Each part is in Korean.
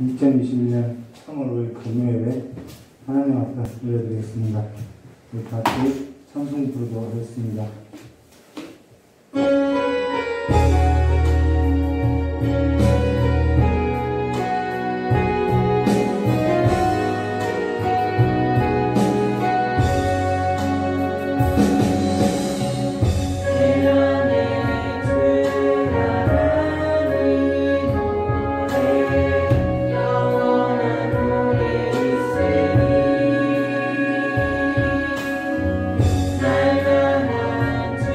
2021년 3월 5일 금요일에 하나님 앞에 올려드리겠습니다. 우리 같이 찬송 부르도록 하겠습니다. 날마다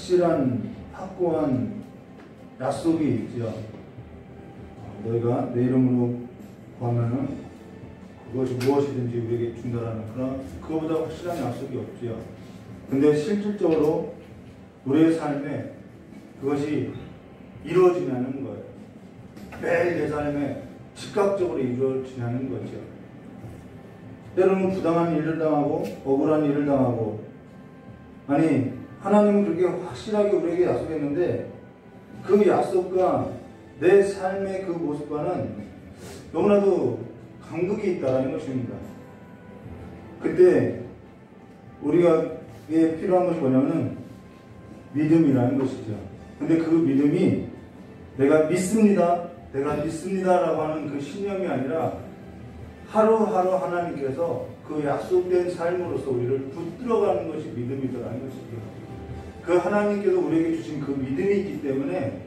확실한 확고한 약속이 있죠. 너희가 내 이름으로 구하면은 그것이 무엇이든지 우리에게 준다라는 그런 그거보다 확실한 약속이 없지요. 근데 실질적으로 우리의 삶에 그것이 이루어지냐는 거예요. 매일 내 삶에 즉각적으로 이루어지냐는 거죠. 때로는 부당한 일을 당하고 억울한 일을 당하고, 아니 하나님은 그렇게 확실하게 우리에게 약속했는데 그 약속과 내 삶의 그 모습과는 너무나도 간극이 있다는 것입니다. 그때 우리가 필요한 것이 뭐냐면 믿음이라는 것이죠. 근데 그 믿음이 내가 믿습니다 라고 하는 그 신념이 아니라 하루하루 하나님께서 그 약속된 삶으로서 우리를 붙들어가는 것이 믿음이더라는 것이죠. 그 하나님께서 우리에게 주신 그 믿음이 있기 때문에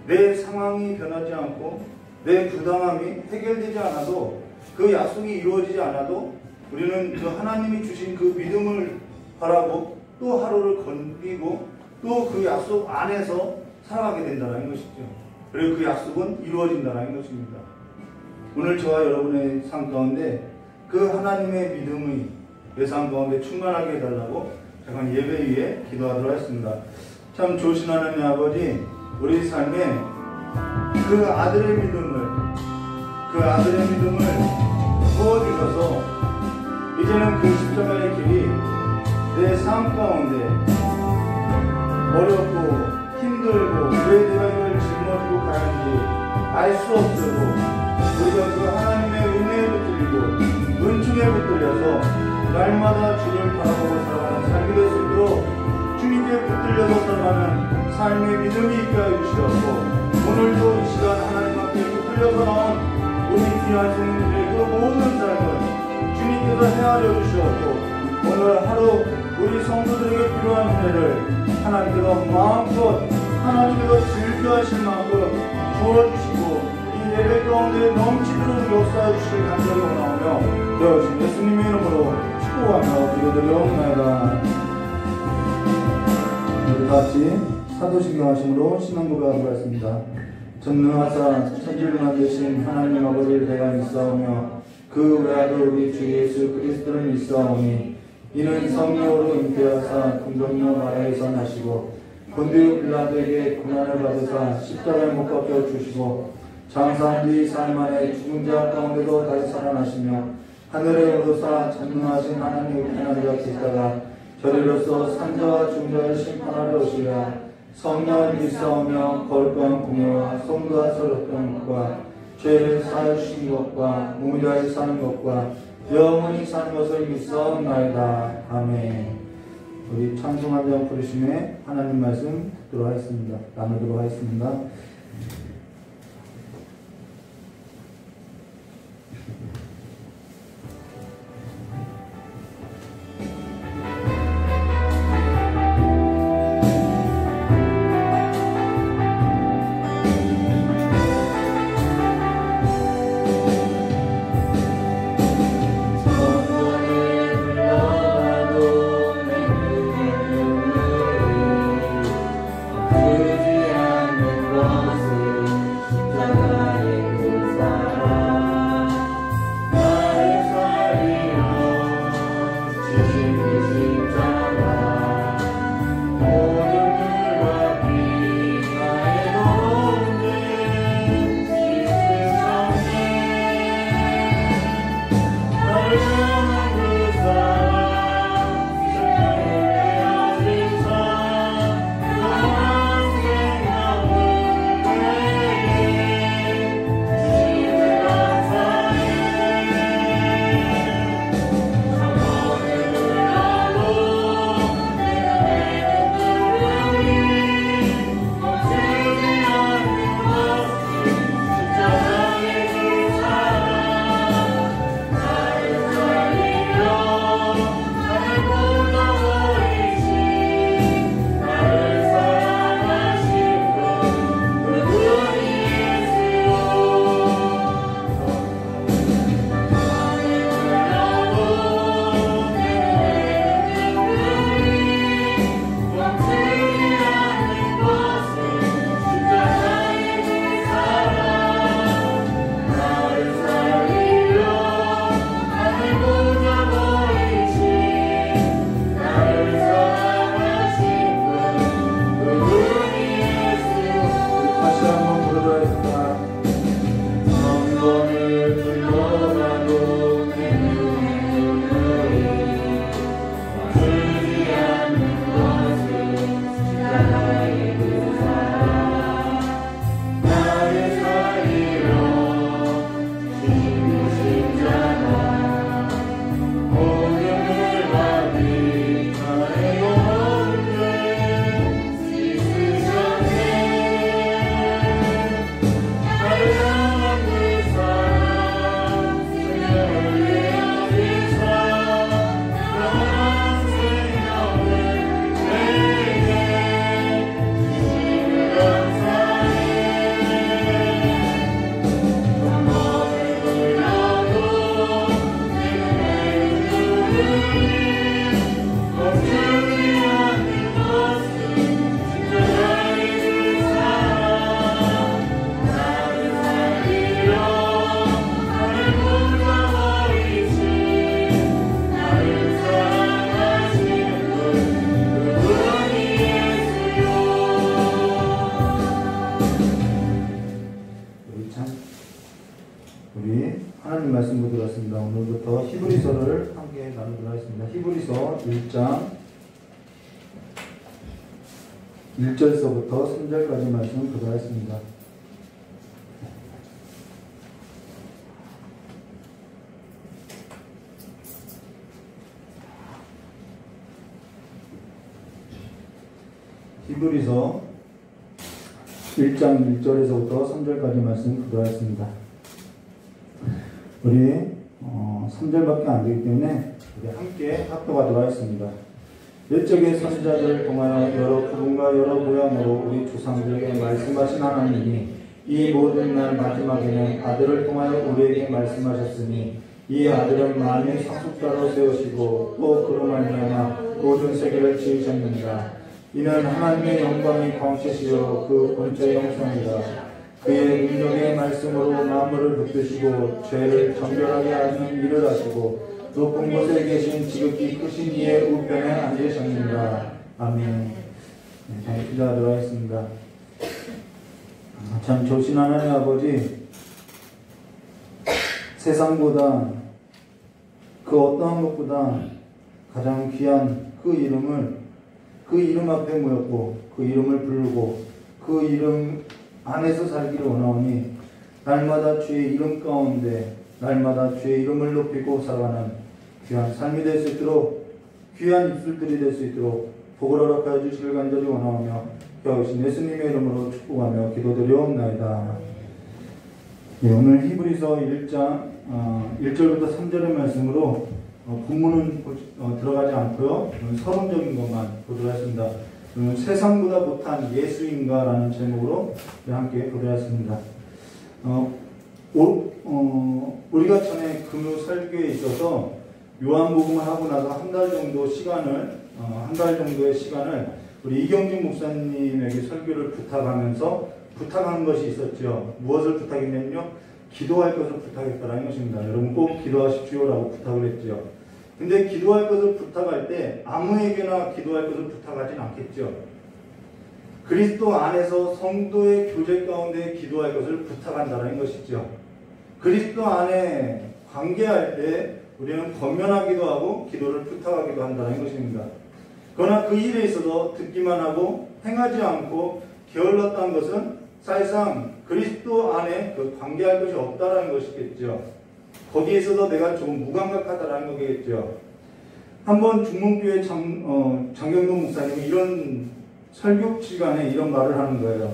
내 상황이 변하지 않고 내 부당함이 해결되지 않아도, 그 약속이 이루어지지 않아도 우리는 그 하나님이 주신 그 믿음을 바라고 또 하루를 건기고 또 그 약속 안에서 살아가게 된다는 것이죠. 그리고 그 약속은 이루어진다는 것입니다. 오늘 저와 여러분의 삶 가운데 그 하나님의 믿음이 내 삶 가운데 충만하게 해달라고 잠깐 예배 위에 기도하도록 하겠습니다. 참 좋으신 하나님 아버지, 우리 삶에 그 아들의 믿음을 부어주셔서 이제는 그 십자가의 길이 내 삶 가운데 어렵고 힘들고 왜 내가 이걸 짊어지고 가야 하는지 알 수 없어도 우리가 그 하나님의 은혜에 붙들리고 은총에 붙들려서 날마다 주를 바라보고 살아가는 삶이 될 수 있도록 주님께 붙들려서 살아가는 삶의 믿음이 있게 하여 주시옵고, 오늘도 이 시간 하나님 앞에 붙들려서 나온 우리 귀한 성도들의 그 모든 삶을 주님께서 헤아려 주시옵고, 오늘 하루 우리 성도들에게 필요한 은혜를 하나님께서 마음껏 하나님께서 즐겨하실 만큼 부어주시고 이 예배 가운데 넘치도록 역사해 주실 간절히 원하오며 되어주신 예수님의 이름으로 축복하며 기도드리옵나이다. 우리 같이 사도신경 하심으로 신앙 고백하도록 하겠습니다. 전능하사 천지를 되신 하나님 아버지를 내가 믿사오며 그 외아들 우리 주 예수 그리스도를 믿사오니 이는 성령으로 잉태하사 동정녀 마리아에서 나시고 본디오 빌라도에게 고난을 받으사 십자가에 못 박혀 주시고 장사한 뒤 사흘 만에 죽은 자 가운데도 다시 살아나시며 하늘에 오르사 전능하신 하나님 우편한 자 계시다가 저리로서 산자와 죽은 자를 심판하러 오시리라. 성령을 믿사오며 거룩한 공예와 성도와 서럽던 것과 죄를 사하신 것과 무무자에 사는 것과 영원히 사는 것을 믿사옵나이다. 아멘. 우리 찬송 한 장 부르심에 하나님 말씀 듣도록 하겠습니다. 나누도록 하겠습니다. 그지 않는 것 오늘부터 히브리서를 함께 나누도록 하겠습니다. 히브리서 1장 1절서부터 3절까지 말씀을 보도록 하겠습니다. 히브리서 1장 1절에서부터 3절까지 말씀 보도록 하겠습니다. 우리 3절밖에 안 되기 때문에 우리 함께 합독하도록 하겠습니다. 옛적의 선지자들을 통하여 여러 부분과 여러 모양으로 우리 조상들에게 말씀하신 하나님이 이 모든 날 마지막에는 아들을 통하여 우리에게 말씀하셨으니 이 아들은 만일 상속자로 세우시고 또 그로 말미암아 모든 세계를 지으셨느니라. 이는 하나님의 영광이 광채시요 그 본체의 형상이라. 그의 능력의 말씀으로 만물을 붙드시고 죄를 정결하게 하시는 일을 하시고 높은 곳에 계신 지극히 크신 이의 우편에 앉으셨느니라. 아멘. 네, 기도하도록 하겠습니다. 참 좋으신 하나님 아버지, 세상보다 그 어떠한 것보다 가장 귀한 그 이름 앞에 모였고 그 이름을 부르고 그 이름 안에서 살기를 원하오니 날마다 주의 이름 가운데 날마다 주의 이름을 높이고 살아가는 귀한 삶이 될 수 있도록 귀한 입술들이 될 수 있도록 복을 허락하여 주시길 간절히 원하오며 귀하신 예수님의 이름으로 축복하며 기도드리옵나이다. 네, 오늘 히브리서 1장 1절부터 3절의 말씀으로 본문은 들어가지 않고요. 서론적인 것만 보도록 하겠습니다. 세상보다 못한 예수인가라는 제목으로 함께 보도록 하겠습니다. 우리가 전에 금요 설교에 있어서 요한복음을 하고 나서 한 달 정도의 시간을 우리 이경진 목사님에게 설교를 부탁한 것이 있었죠. 무엇을 부탁했냐면요, 기도할 것을 부탁했다라는 것입니다. 여러분 꼭 기도하십시오라고 부탁을 했죠. 근데 기도할 것을 부탁할 때 아무에게나 기도할 것을 부탁하진 않겠죠. 그리스도 안에서 성도의 교제 가운데 기도할 것을 부탁한다는 것이죠. 그리스도 안에 관계할 때 우리는 권면하기도 하고 기도를 부탁하기도 한다는 것입니다. 그러나 그 일에 있어서 듣기만 하고 행하지 않고 게을렀다는 것은 사실상 그리스도 안에 그 관계할 것이 없다라는 것이겠죠. 거기에 있어서 내가 좀 무감각하다라는 거겠죠. 한번 중문교회 장경동 목사님이 이런 설교 시간에 이런 말을 하는 거예요.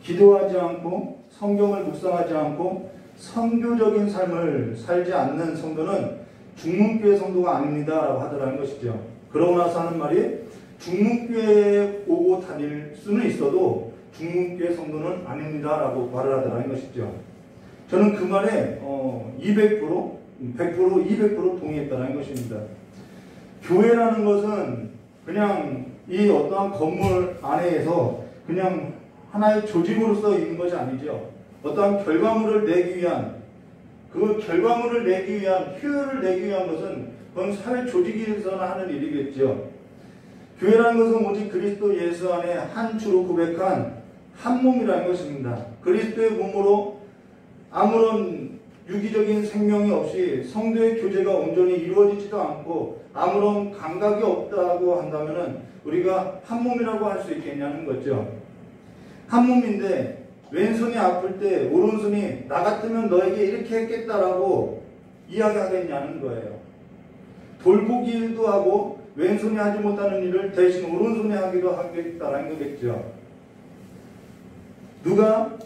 기도하지 않고 성경을 묵상하지 않고 선교적인 삶을 살지 않는 성도는 중문교회 성도가 아닙니다 라고 하더라는 것이죠. 그러고 나서 하는 말이 중문교회에 오고 다닐 수는 있어도 중문교회 성도는 아닙니다 라고 말을 하더라는 것이죠. 저는 그 말에 200% 동의했다는 것입니다. 교회라는 것은 그냥 이 어떠한 건물 안에서 그냥 하나의 조직으로서 있는 것이 아니죠. 어떠한 결과물을 내기 위한, 그 결과물을 내기 위한, 효율을 내기 위한 것은 그건 사회 조직에서나 하는 일이겠죠. 교회라는 것은 오직 그리스도 예수 안에 한 주로 고백한 한 몸이라는 것입니다. 그리스도의 몸으로 아무런 유기적인 생명이 없이 성도의 교제가 온전히 이루어지지도 않고 아무런 감각이 없다고 한다면 우리가 한 몸이라고 할 수 있겠냐는 거죠. 한 몸인데 왼손이 아플 때 오른손이 나 같으면 너에게 이렇게 했겠다라고 이야기하겠냐는 거예요. 돌보기 일도 하고 왼손이 하지 못하는 일을 대신 오른손이 하기도 하겠다라는 거겠죠. 누가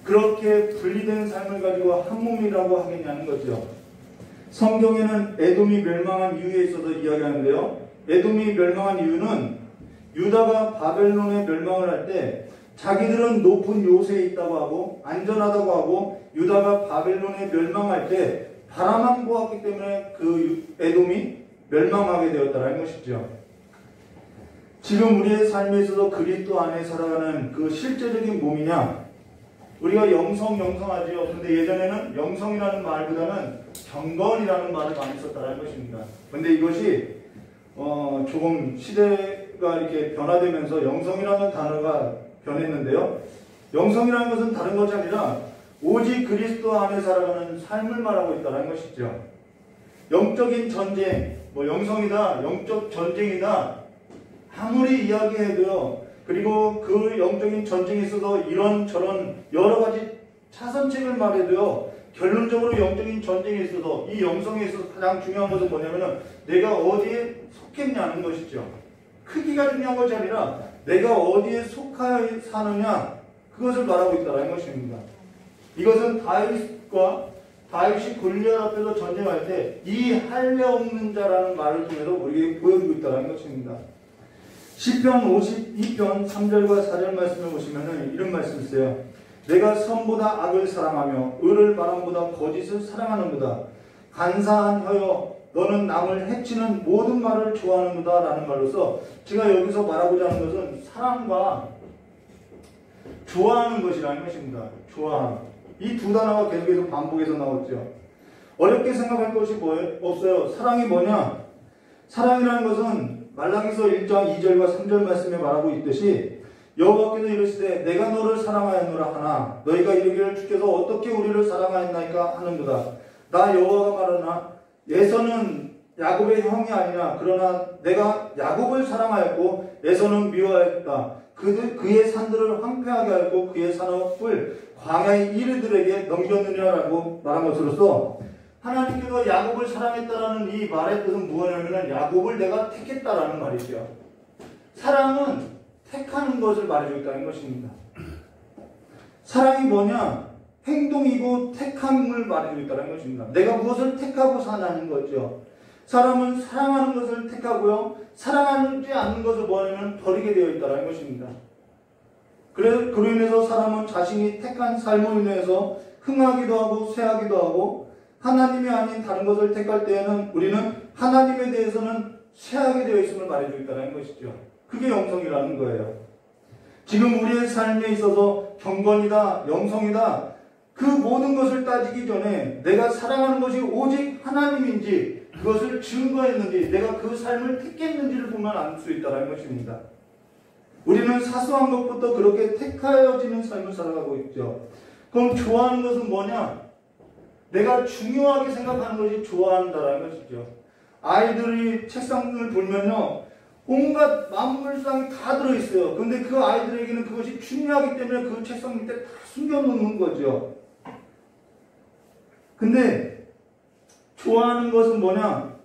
그렇게 분리된 삶을 가지고 한 몸이라고 하겠냐는 거죠. 성경에는 에돔이 멸망한 이유에 있어서 이야기하는데요. 에돔이 멸망한 이유는 유다가 바벨론에 멸망을 할 때 자기들은 높은 요새에 있다고 하고 안전하다고 하고 유다가 바벨론에 멸망할 때 바라만 보았기 때문에 그 에돔이 멸망하게 되었다는 것이죠. 지금 우리의 삶에 있어서 그리스도 안에 살아가는 그 실제적인 몸이냐? 우리가 영성하지요. 근데 예전에는 영성이라는 말보다는 경건이라는 말을 많이 썼다는 것입니다. 근데 이것이 조금 시대가 이렇게 변화되면서 영성이라는 단어가 변했는데요. 영성이라는 것은 다른 것이 아니라 오직 그리스도 안에 살아가는 삶을 말하고 있다는 것이죠. 영적인 전쟁, 뭐 영성이다, 영적 전쟁이다 아무리 이야기해도요. 그리고 그 영적인 전쟁에 있어서 이런저런 여러 가지 차선책을 말해도요. 결론적으로 영적인 전쟁에 있어서 이 영성에 있어서 가장 중요한 것은 뭐냐면은 내가 어디에 속했냐는 것이죠. 크기가 중요한 것이 아니라 내가 어디에 속하여 사느냐 그것을 말하고 있다는 것입니다. 이것은 다윗이 골리앗 앞에서 전쟁할 때 이 할례 없는 자라는 말을 통해서 우리에게 보여주고 있다는 것입니다. 시편 52편 3절과 4절 말씀을 보시면은 이런 말씀이 있어요. 내가 선보다 악을 사랑하며 의를 바람보다 거짓을 사랑하는구다. 간사한 혀여 너는 남을 해치는 모든 말을 좋아하는구다 라는 말로서 제가 여기서 말하고자 하는 것은 사랑과 좋아하는 것이라는 것입니다. 좋아함. 이 두 단어가 계속해서 반복해서 나오죠. 어렵게 생각할 것이 없어요. 사랑이 뭐냐? 사랑이라는 것은 말라기서 1장 2절과 3절 말씀에 말하고 있듯이 여호와께서 이르시되 내가 너를 사랑하였노라 하나 너희가 이르기를 주께서 어떻게 우리를 사랑하였나이까 하는도다. 나 여호와가 말하나 에서는 야곱의 형이 아니냐 그러나 내가 야곱을 사랑하였고 에서는 미워하였다. 그의 산들을 황폐하게 하였고 그의 산업을 광야의 이르들에게 넘겼느냐라고 말한 것으로서 하나님께서 야곱을 사랑했다라는 이 말의 뜻은 무엇이냐면 야곱을 내가 택했다라는 말이죠. 사랑은 택하는 것을 말해주고 있다는 것입니다. 사랑이 뭐냐? 행동이고 택함을 말해주고 있다는 것입니다. 내가 무엇을 택하고 사냐는 거죠. 사람은 사랑하는 것을 택하고요. 사랑하지 않는 것을 뭐냐면 버리게 되어 있다는 것입니다. 그로 인해서 사람은 자신이 택한 삶으로 인해서 흥하기도 하고 쇠하기도 하고 하나님이 아닌 다른 것을 택할 때에는 우리는 하나님에 대해서는 쇠하게 되어 있음을 말해주고 있다는 것이죠. 그게 영성이라는 거예요. 지금 우리의 삶에 있어서 경건이다, 영성이다 그 모든 것을 따지기 전에 내가 사랑하는 것이 오직 하나님인지 그것을 증거했는지 내가 그 삶을 택했는지를 보면 알 수 있다는 것입니다. 우리는 사소한 것부터 그렇게 택하여지는 삶을 살아가고 있죠. 그럼 좋아하는 것은 뭐냐? 내가 중요하게 생각하는 것이 좋아한다는 것이죠. 아이들이 책상을 보면요. 온갖 만물상이 다 들어있어요. 근데 그 아이들에게는 그것이 중요하기 때문에 그 책상 밑에 다 숨겨놓는 거죠. 근데 좋아하는 것은 뭐냐?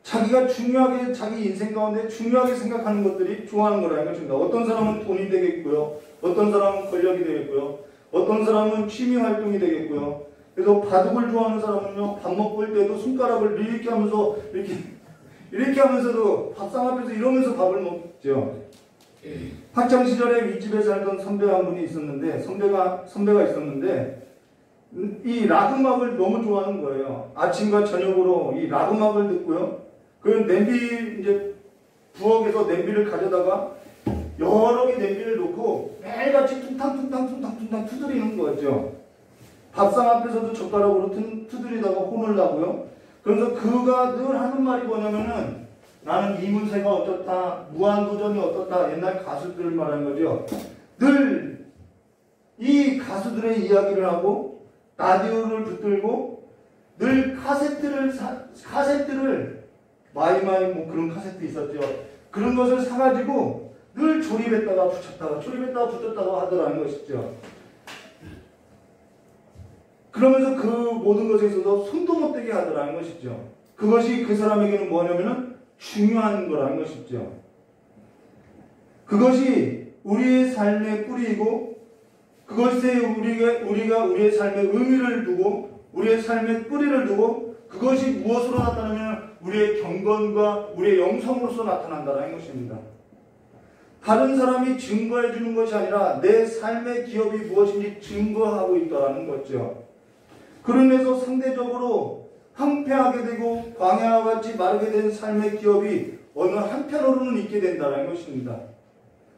자기가 중요하게 자기 인생 가운데 중요하게 생각하는 것들이 좋아하는 거라는 것입니다. 어떤 사람은 돈이 되겠고요. 어떤 사람은 권력이 되겠고요. 어떤 사람은 취미 활동이 되겠고요. 그래서 바둑을 좋아하는 사람은요. 밥 먹고 올 때도 손가락을 이렇게 하면서 이렇게 하면서도 밥상 앞에서 이러면서 밥을 먹죠. 학창 시절에 윗집에 살던 선배 한 분이 있었는데 선배가 있었는데 이 락 음악을 너무 좋아하는 거예요. 아침과 저녁으로 이 락 음악을 듣고요. 그 냄비 이제 부엌에서 냄비를 가져다가 여러 개 냄비를 놓고 매일같이 퉁탕 두드리는 거죠. 밥상 앞에서도 젓가락으로 두드리다가 혼을 나고요. 그래서 그가 늘 하는 말이 뭐냐면은 나는 이문세가 어떻다, 무한도전이 어떻다, 옛날 가수들을 말하는 거죠. 늘 이 가수들의 이야기를 하고 라디오를 붙들고 늘 카세트를 마이마이 뭐 그런 카세트 있었죠. 그런 것을 사가지고 늘 조립했다가 붙였다가 하더라는 것이죠. 그러면서 그 모든 것에 있어서 손도 못 대게 하더라는 것이죠. 그것이 그 사람에게는 뭐냐면은 중요한 거라는 것이죠. 그것이 우리의 삶의 뿌리이고 그것에 우리가 우리의 삶의 의미를 두고 우리의 삶의 뿌리를 두고 그것이 무엇으로 나타나면 우리의 경건과 우리의 영성으로서 나타난다는 것입니다. 다른 사람이 증거해 주는 것이 아니라 내 삶의 기업이 무엇인지 증거하고 있다는 거죠. 그러면서 상대적으로 황폐하게 되고 광야와 같이 마르게 된 삶의 기업이 어느 한편으로는 있게 된다는 것입니다.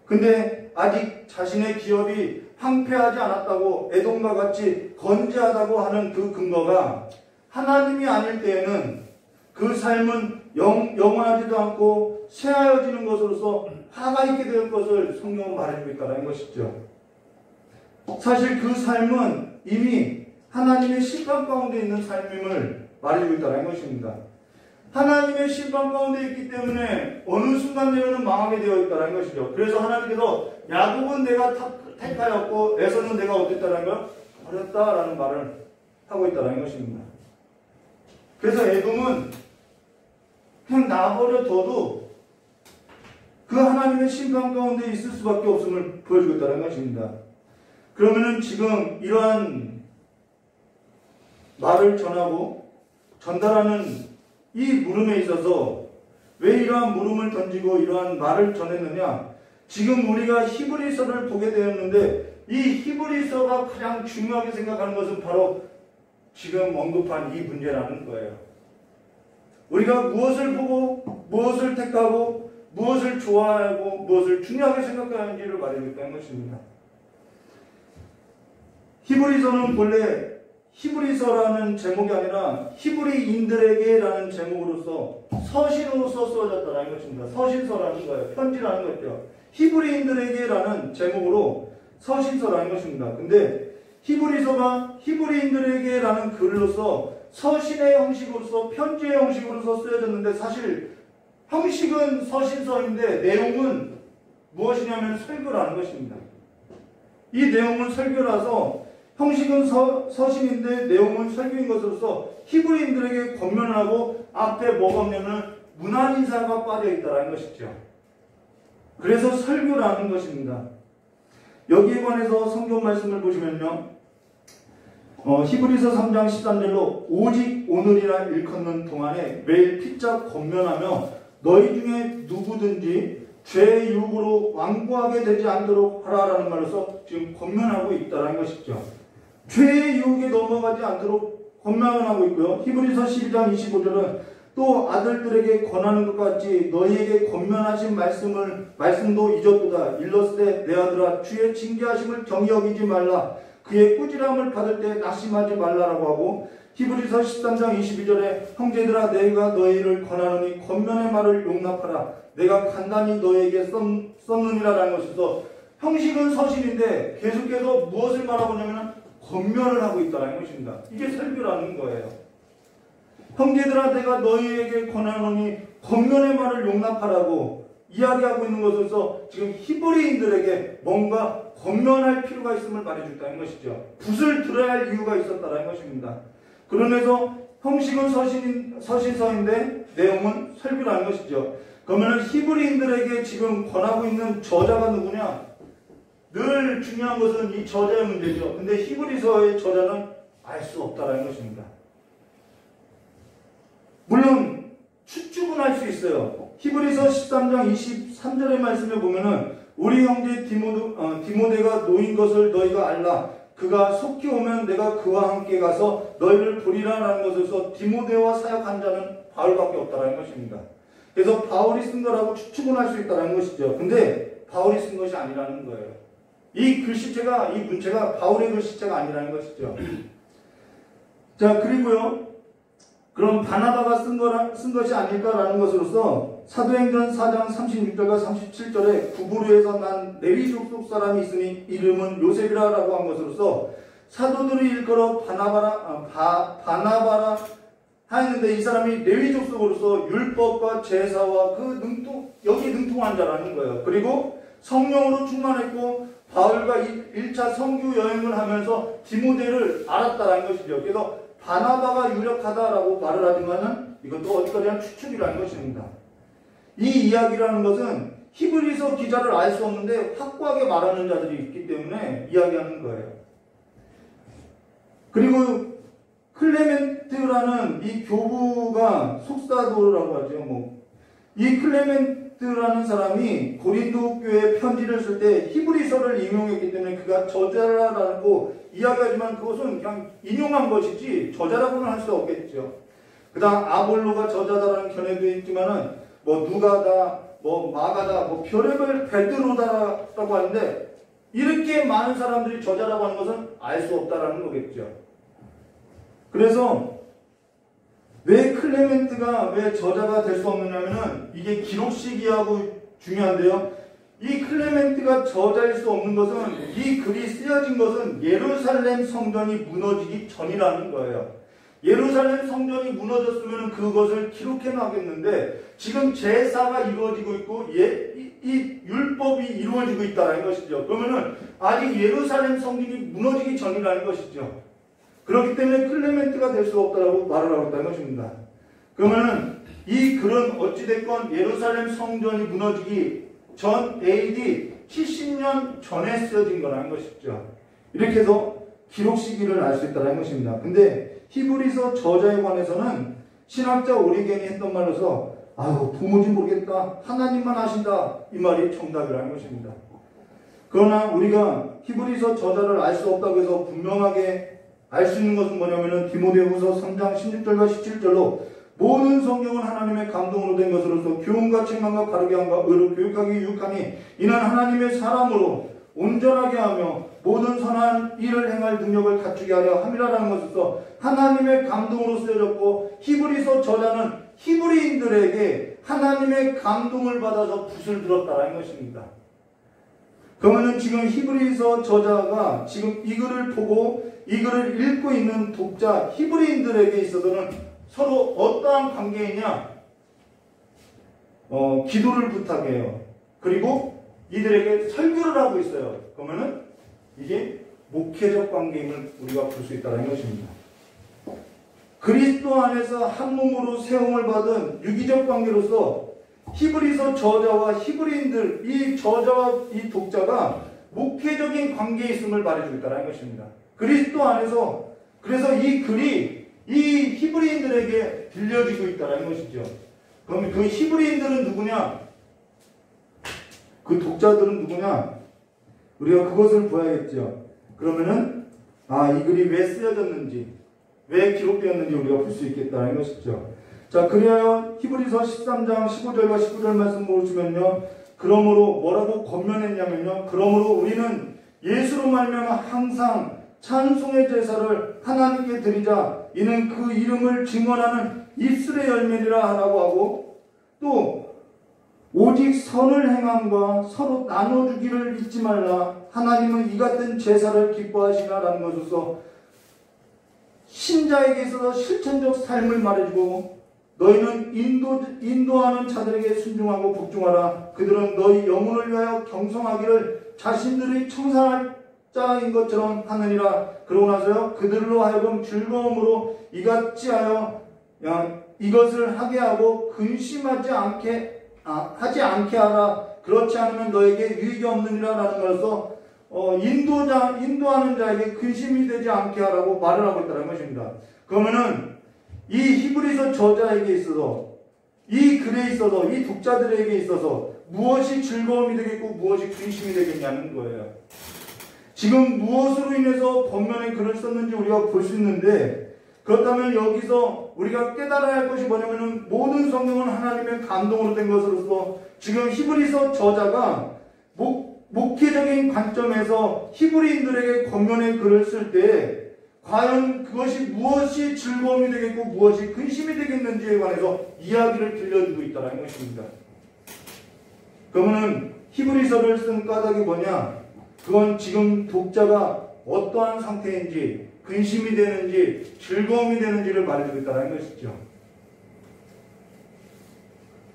근데 아직 자신의 기업이 황폐하지 않았다고 에돔과 같이 건재하다고 하는 그 근거가 하나님이 아닐 때에는 그 삶은 영원하지도 않고 쇠하여지는 것으로서 화가 있게 될 것을 성경은 말해주고 있다는 것이죠. 사실 그 삶은 이미 하나님의 심판 가운데 있는 삶임을 말해주고 있다는 것입니다. 하나님의 심판 가운데 있기 때문에 어느 순간 되면 망하게 되어 있다는 것이죠. 그래서 하나님께서 야곱은 내가 택하였고 에서는 내가 어땠다는 걸 버렸다라는 말을 하고 있다는 것입니다. 그래서 에돔은 그냥 놔버려둬도 그 하나님의 심판 가운데 있을 수밖에 없음을 보여주고 있다는 것입니다. 그러면은 지금 이러한 말을 전하고 전달하는 이 물음에 있어서 왜 이러한 물음을 던지고 이러한 말을 전했느냐? 지금 우리가 히브리서를 보게 되었는데 이 히브리서가 가장 중요하게 생각하는 것은 바로 지금 언급한 이 문제라는 거예요. 우리가 무엇을 보고 무엇을 택하고 무엇을 좋아하고 무엇을 중요하게 생각하는지를 말해줬다는 것입니다. 히브리서는 본래 히브리서라는 제목이 아니라 히브리인들에게라는 제목으로서 서신으로서 써졌다는 것입니다. 서신서라는 거예요. 편지라는 거죠. 히브리인들에게라는 제목으로 서신서라는 것입니다. 근데 히브리서가 히브리인들에게라는 글로서 서신의 형식으로서 편지의 형식으로서 쓰여졌는데 사실 형식은 서신서인데 내용은 무엇이냐면 설교라는 것입니다. 이 내용은 설교라서 형식은 서신인데 내용은 설교인 것으로서 히브리인들에게 권면을 하고 앞에 뭐가 없냐면 문안인사가 빠져있다는 것이죠. 그래서 설교라는 것입니다. 여기에 관해서 성경 말씀을 보시면요. 히브리서 3장 13절로 오직 오늘이라 일컫는 동안에 매일 피차 권면하며 너희 중에 누구든지 죄의 유혹으로 완고하게 되지 않도록 하라라는 말로서 지금 권면하고 있다는 것이죠. 죄의 유혹에 넘어가지 않도록 권면하고 있고요. 히브리서 12장 25절은 또 아들들에게 권하는 것 같이 너희에게 권면하신 말씀도 잊었도다. 일렀을 때 내 아들아 주의 징계하심을 경히 여기지 말라. 그의 꾸지람을 받을 때 낙심하지 말라라고 하고 히브리서 13장 22절에 형제들아 내가 너희를 권하노니 권면의 말을 용납하라. 내가 간단히 너희에게 썼느니라라는 것에서 형식은 서신인데 계속해서 무엇을 말하고 있냐면 권면을 하고 있다는 것입니다. 이게 설교라는 거예요. 형제들아 내가 너희에게 권하노니 권면의 말을 용납하라고 이야기하고 있는 것으로서 지금 히브리인들에게 뭔가 권면할 필요가 있음을 말해줬다는 것이죠. 붓을 들어야 할 이유가 있었다는 것입니다. 그러면서 형식은 서신서인데 내용은 설교라는 것이죠. 그러면 히브리인들에게 지금 권하고 있는 저자가 누구냐? 늘 중요한 것은 이 저자의 문제죠. 근데 히브리서의 저자는 알 수 없다는 것입니다. 물론 추측은 할 수 있어요. 히브리서 13장 23절의 말씀에 보면은 우리 형제 디모데가 노인 것을 너희가 알라. 그가 속히 오면 내가 그와 함께 가서 너희를 보리라라는 것에서 디모데와 사역한 자는 바울밖에 없다는 것입니다. 그래서 바울이 쓴 거라고 추측은 할 수 있다는 것이죠. 근데 바울이 쓴 것이 아니라는 거예요. 이 글씨체가, 이 문체가 바울의 글씨체가 아니라는 것이죠. 자, 그리고요. 그럼 바나바가 쓴 것이 아닐까라는 것으로서 사도행전 4장 36절과 37절에 구브루에서 난 레위 족속 사람이 있으니 이름은 요셉이라고 한 것으로서 사도들이 일컬어 바나바라 하였는데 이 사람이 레위 족속으로서 율법과 제사와 여기 능통한 자라는 거예요. 그리고 성령으로 충만했고 바울과 1차 선교 여행을 하면서 디모데를 알았다는 것이죠. 그래서 바나바가 유력하다라고 말을 하지만은 이것도 어디까지나 추측이라는 것입니다. 이 이야기라는 것은 히브리서 기자를 알 수 없는데 확고하게 말하는 자들이 있기 때문에 이야기하는 거예요. 그리고 클레멘트라는 이 교부가 속사도라고 하죠. 이 클레멘트라는 사람이 고린도 교회에 편지를 쓸 때 히브리서를 인용했기 때문에 그가 저자라고 이야기하지만 그것은 그냥 인용한 것이지 저자라고는 할 수 없겠죠. 그 다음 아볼로가 저자다라는 견해도 있지만은 누가다, 마가다, 별의별 베드로다라고 하는데 이렇게 많은 사람들이 저자라고 하는 것은 알 수 없다라는 거겠죠. 그래서 왜 클레멘트가 왜 저자가 될 수 없느냐면은 이게 기록 시기하고 중요한데요. 이 클레멘트가 저자일 수 없는 것은, 이 글이 쓰여진 것은 예루살렘 성전이 무너지기 전이라는 거예요. 예루살렘 성전이 무너졌으면 그것을 기록해 놔겠는데 지금 제사가 이루어지고 있고 이 율법이 이루어지고 있다는 것이죠. 그러면은 아직 예루살렘 성전이 무너지기 전이라는 것이죠. 그렇기 때문에 클레멘트가 될 수 없다라고 말을 하고 있다는 것입니다. 그러면은 이 글은 어찌됐건 예루살렘 성전이 무너지기 전 AD 70년 전에 쓰여진 거라는 것이죠. 이렇게 해서 기록 시기를 알 수 있다는 것입니다. 근데 히브리서 저자에 관해서는 신학자 오리겐이 했던 말로서 아유 도무지 모르겠다. 하나님만 아신다. 이 말이 정답이라는 것입니다. 그러나 우리가 히브리서 저자를 알 수 없다고 해서 분명하게 알 수 있는 것은 뭐냐면은 디모데후서 3장 16절과 17절로 모든 성경은 하나님의 감동으로 된 것으로서 교훈과 책망과 바르게 함과 의로 교육하기 유익하니 이는 하나님의 사람으로 온전하게 하며 모든 선한 일을 행할 능력을 갖추게 하려 함이라는 것으로서 하나님의 감동으로 쓰여졌고 히브리서 저자는 히브리인들에게 하나님의 감동을 받아서 붓을 들었다는 것입니다. 그러면 지금 히브리서 저자가 지금 이 글을 보고 이 글을 읽고 있는 독자 히브리인들에게 있어서는 서로 어떠한 관계이냐? 기도를 부탁해요. 그리고 이들에게 설교를 하고 있어요. 그러면은 이게 목회적 관계임을 우리가 볼 수 있다는 것입니다. 그리스도 안에서 한 몸으로 세움을 받은 유기적 관계로서 히브리서 저자와 히브리인들, 이 저자와 이 독자가 목회적인 관계에 있음을 말해주고 있다는 것입니다. 그리스도 안에서, 그래서 이 글이 이 히브리인들에게 들려지고 있다는 것이죠. 그럼 그 히브리인들은 누구냐? 그 독자들은 누구냐? 우리가 그것을 봐야겠죠. 그러면은 이 글이 왜 쓰여졌는지, 왜 기록되었는지 우리가 볼 수 있겠다는 것이죠. 자, 그리하여 히브리서 13장 15절과 19절 말씀 보시면요. 그러므로 뭐라고 권면했냐면요. 그러므로 우리는 예수로 말미암아 항상 찬송의 제사를 하나님께 드리자. 이는 그 이름을 증언하는 입술의 열매리라 하라고 하고, 또 오직 선을 행함과 서로 나눠주기를 잊지 말라. 하나님은 이 같은 제사를 기뻐하시나라는 것으로서 신자에게 있어서 실천적 삶을 말해주고, 너희는 인도하는 자들에게 순종하고 복종하라. 그들은 너희 영혼을 위하여 경성하기를 자신들이 청산할 자인 것처럼 하느니라. 그러고 나서요, 그들로 하여금 즐거움으로 이같이 하여 이것을 하게 하고 근심하지 않게 하지 않게 하라. 그렇지 않으면 너에게 유익이 없느니라 라는 것으로서 인도하는 자에게 근심이 되지 않게 하라고 말을 하고 있다는 것입니다. 그러면은 이 히브리서 저자에게 있어서, 이 글에 있어서, 이 독자들에게 있어서 무엇이 즐거움이 되겠고 무엇이 근심이 되겠냐는 거예요. 지금 무엇으로 인해서 번면에 글을 썼는지 우리가 볼 수 있는데, 그렇다면 여기서 우리가 깨달아야 할 것이 뭐냐면은 모든 성경은 하나님의 감동으로 된 것으로서 지금 히브리서 저자가 목회적인 관점에서 히브리인들에게 권면의 글을 쓸 때 과연 그것이 무엇이 즐거움이 되겠고 무엇이 근심이 되겠는지에 관해서 이야기를 들려주고 있다는 것입니다. 그러면 히브리서를 쓴 까닭이 뭐냐? 그건 지금 독자가 어떠한 상태인지, 근심이 되는지 즐거움이 되는지를 말해주고 있다는 것이죠.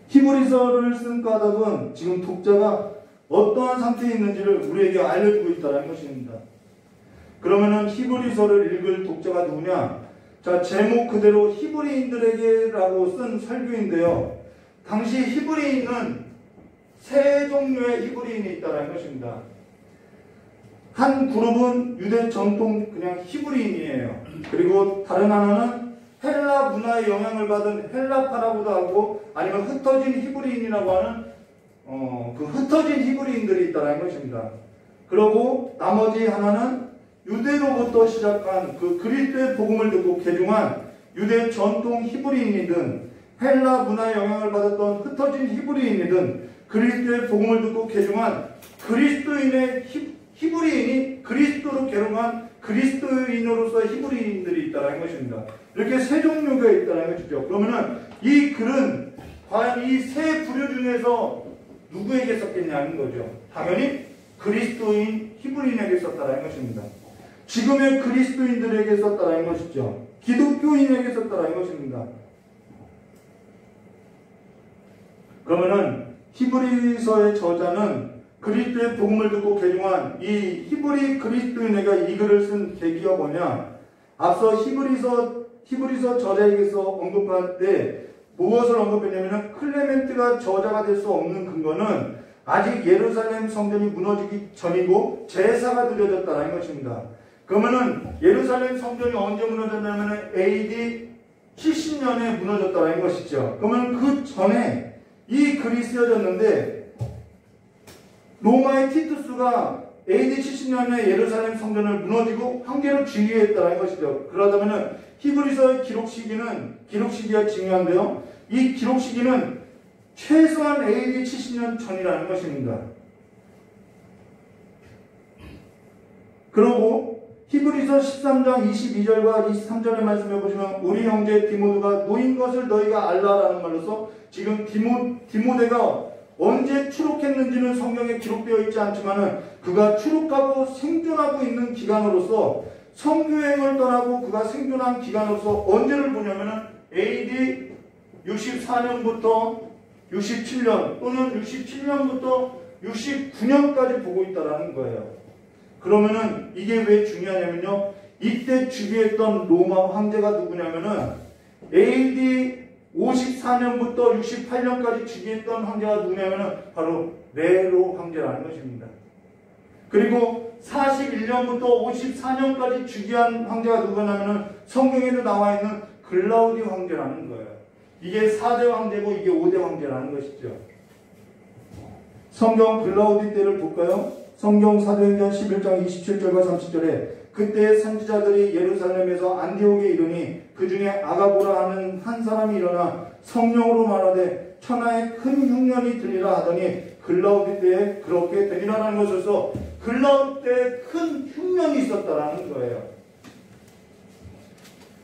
히브리서를 쓴 까닭은 지금 독자가 어떠한 상태에 있는지를 우리에게 알려주고 있다는 것입니다. 그러면은 히브리서를 읽을 독자가 누구냐? 자, 제목 그대로 히브리인들에게라고 쓴 설교인데요. 당시 히브리인은 세 종류의 히브리인이 있다는 것입니다. 한 그룹은 유대 전통 그냥 히브리인이에요. 그리고 다른 하나는 헬라 문화의 영향을 받은 헬라파라고도 하고, 아니면 흩어진 히브리인이라고 하는 그 흩어진 히브리인들이 있다는 것입니다. 그리고 나머지 하나는 유대로부터 시작한 그 그리스도의 복음을 듣고 개종한 유대 전통 히브리인이든 헬라 문화의 영향을 받았던 흩어진 히브리인이든 그리스도의 복음을 듣고 개종한 그리스도인의 히브리인이 그리스도로 개종한 그리스도인으로서 히브리인들이 있다는 것입니다. 이렇게 세 종류가 있다는 것이죠. 그러면은 이 글은 과연 이 세 부류 중에서 누구에게 썼겠냐는 거죠. 당연히 그리스도인 히브리인에게 썼다라는 것입니다. 지금의 그리스도인들에게 썼다라는 것이죠. 기독교인에게 썼다라는 것입니다. 그러면은 히브리서의 저자는 그리스도의 복음을 듣고 개종한 이 히브리 그리스도인에게 이 글을 쓴 계기가 뭐냐? 앞서 히브리서 저자에게서 언급할 때 무엇을 언급했냐면 클레멘트가 저자가 될 수 없는 근거는 아직 예루살렘 성전이 무너지기 전이고 제사가 드려졌다는 것입니다. 그러면은 예루살렘 성전이 언제 무너졌냐면 AD 70년에 무너졌다는 것이죠. 그러면 그 전에 이 글이 쓰여졌는데 로마의 티투스가 AD 70년에 예루살렘 성전을 무너지고 황제로 즉위했다는 것이죠. 그러다면 히브리서의 기록 시기가 중요한데요. 이 기록 시기는 최소한 AD 70년 전이라는 것입니다. 그리고 히브리서 13장 22절과 23절의 말씀을 보시면 우리 형제 디모데가 노인 것을 너희가 알라라는 말로서 지금 디모데가 언제 추록했는지는 성경에 기록되어 있지 않지만 그가 추록하고 생존하고 있는 기간으로서 성교행을 떠나고 그가 생존한 기간으로서 언제를 보냐면 AD 64년부터 67년 또는 67년부터 69년까지 보고 있다는 거예요. 그러면은 이게 왜 중요하냐면요. 이때 즉위했던 로마 황제가 누구냐면은 AD 54년부터 68년까지 즉위했던 황제가 누구냐면은 바로 네로 황제라는 것입니다. 그리고 41년부터 54년까지 즉위한 황제가 누구냐면은 성경에도 나와 있는 글라우디 황제라는 거예요. 이게 4대 황제고 이게 5대 황제라는 것이죠. 성경 글라우디 때를 볼까요? 성경 사도행전 11장 27절과 30절에 그때 선지자들이 예루살렘에서 안디옥에 이르니 그 중에 아가보라 하는 한 사람이 일어나 성령으로 말하되 천하에 큰 흉년이 들리라 하더니 글라우디 때에 그렇게 되리라는 것에서 글라우디 때에 큰 흉년이 있었다라는 거예요.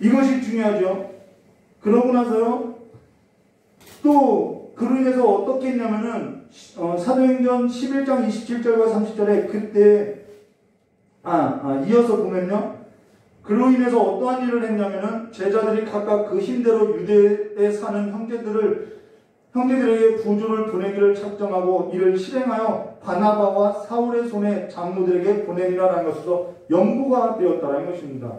이것이 중요하죠. 그러고 나서요. 또 그로 인해서 어떻게 했냐면은 사도행전 11장 27절과 30절에 그때 이어서 보면요. 그로 인해서 어떠한 일을 했냐면은 제자들이 각각 그 힘대로 유대에 사는 형제들에게 부조를 보내기를 작정하고 이를 실행하여 바나바와 사울의 손에 장로들에게 보내리라는 것으로 연보가 되었다는 것입니다.